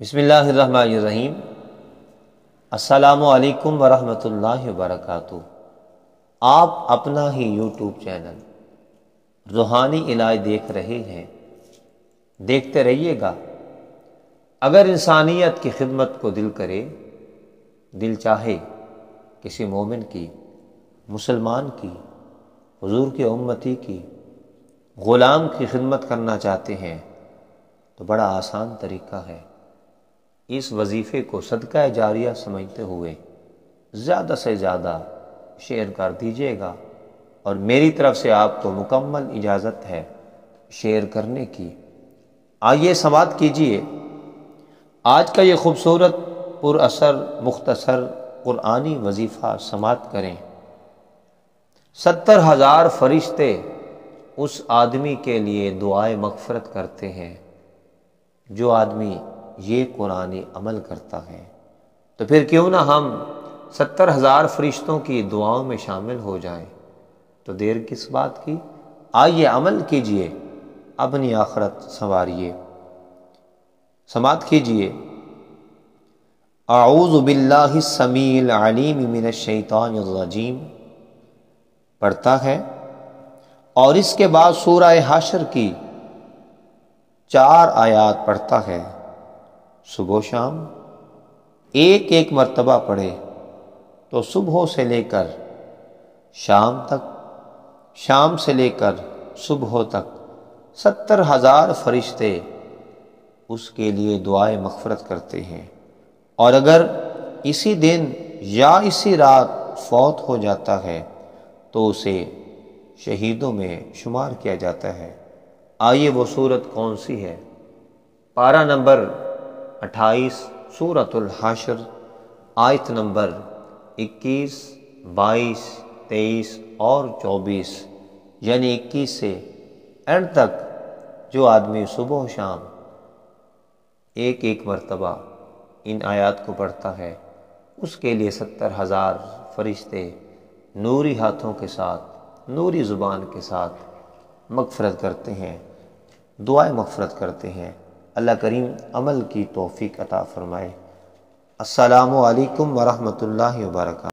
بسم اللہ الرحمن الرحیم۔ السلام علیکم ورحمۃ اللہ وبرکاتہ۔ آپ اپنا ہی یوٹیوب چینل روحانی علاج دیکھ رہے ہیں، دیکھتے رہیے گا۔ اگر انسانیت کی خدمت کو دل کرے، دل چاہے کسی مومن کی، مسلمان کی، حضور کی امتی کی، غلام کی خدمت کرنا چاہتے ہیں تو بڑا آسان طریقہ ہے۔ اس وظیفے کو صدقہ جاریہ سمجھتے ہوئے زیادہ سے زیادہ شیئر کر دیجیے گا، اور میری طرف سے آپ کو مکمل اجازت ہے شیئر کرنے کی۔ آئیے سماعت کیجیے آج کا یہ خوبصورت پر اثر مختصر قرآنی وظیفہ، سماعت کریں۔ 70,000 فرشتے اس آدمی کے لیے دعائے مغفرت کرتے ہیں جو آدمی یہ قرآنی عمل کرتا ہے۔ تو پھر کیوں نہ ہم 70,000 فرشتوں کی دعاؤں میں شامل ہو جائیں، تو دیر کس بات کی؟ آئیے عمل کیجئے، اپنی آخرت سنواریے۔ سماعت کیجئے۔ اعوذ باللہ السمیع العلیم من الشیطان الرجیم پڑھتا ہے، اور اس کے بعد سورہ حشر کی 4 آیات پڑھتا ہے۔ صبح و شام ایک ایک مرتبہ پڑھے تو صبح سے لے کر شام تک، شام سے لے کر صبح تک 70,000 فرشتے اس کے لیے دعائے مغفرت کرتے ہیں، اور اگر اسی دن یا اسی رات فوت ہو جاتا ہے تو اسے شہیدوں میں شمار کیا جاتا ہے۔ آئیے وہ صورت کون سی ہے؟ پارہ نمبر 28 سورۃ الحشر، آیت نمبر 21، 22، 23 اور 24، یعنی 21 سے اینڈ تک جو آدمی صبح و شام ایک ایک مرتبہ ان آیات کو پڑھتا ہے، اس کے لیے 70,000 فرشتے نوری ہاتھوں کے ساتھ، نوری زبان کے ساتھ مغفرت کرتے ہیں، دعائیں مغفرت کرتے ہیں۔ اللہ کریم عمل کی توفیق عطا فرمائے۔ السلام علیکم ورحمۃ اللہ وبرکاتہ۔